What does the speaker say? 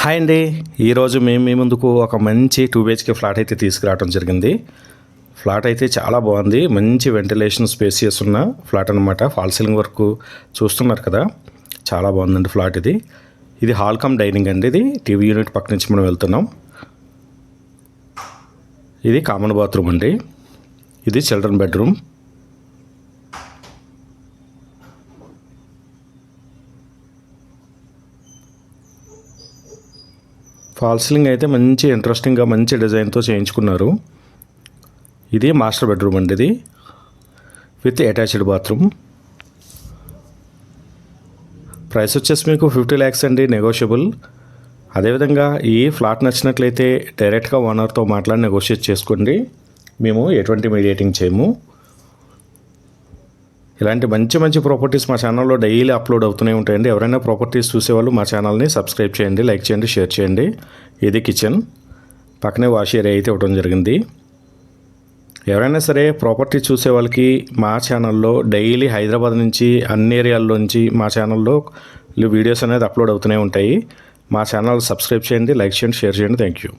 Hi అండి. ఈరోజు మేము మీ ముందుకు ఒక మంచి 2 BHK ఫ్లాట్ అయితే తీసుకురావడం జరిగింది. ఫ్లాట్ అయితే చాలా బాగుంది. మంచి వెంటిలేషన్ స్పేసియస్ ఉన్న ఫ్లాట్ అనమాట. ఫాల్ సీలింగ్ వర్క్ చూస్తున్నారు కదా, చాలా బాగుందండి ఫ్లాట్ ఇది. ఇది హాల్ కమ్ డైనింగ్ అండి. ఇది టీవీ యూనిట్ పక్క నుంచి మనం వెళ్తున్నాం. ఇది కామన్ బాత్రూమ్ అండి. ఇది చిల్డ్రన్ బెడ్రూమ్. ఫాల్ సీలింగ్ అయితే మంచి ఇంట్రెస్టింగ్గా మంచి డిజైన్తో చేయించుకున్నారు. ఇది మాస్టర్ బెడ్రూమ్ అండి. ఇది విత్ అటాచ్డ్ బాత్రూమ్. ప్రైస్ వచ్చేసి మీకు 50 lakhs అండి, నెగోషియబుల్. అదేవిధంగా ఈ ఫ్లాట్ నచ్చినట్లయితే డైరెక్ట్గా ఓనర్తో మాట్లాడి నెగోషియేట్ చేసుకోండి. మేము ఎటువంటి మీడియేటింగ్ చేయము. ఇలాంటి మంచి మంచి ప్రాపర్టీస్ మా ఛానల్లో డైలీ అప్లోడ్ అవుతూనే ఉంటాయండి. ఎవరైనా ప్రాపర్టీస్ చూసేవాళ్ళు మా ఛానల్ని సబ్స్క్రైబ్ చేయండి, లైక్ చేయండి, షేర్ చేయండి. ఇది కిచెన్, పక్కనే వాష్ ఏరియా అయితే ఇవ్వడం జరిగింది. ఎవరైనా సరే ప్రాపర్టీ చూసే వాళ్ళకి మా ఛానల్లో డైలీ హైదరాబాద్ నుంచి అన్ని ఏరియాల్లో నుంచి మా ఛానల్లో వీడియోస్ అనేది అప్లోడ్ అవుతూనే ఉంటాయి. మా ఛానల్ సబ్స్క్రైబ్ చేయండి, లైక్ చేయండి, షేర్ చేయండి. Thank you.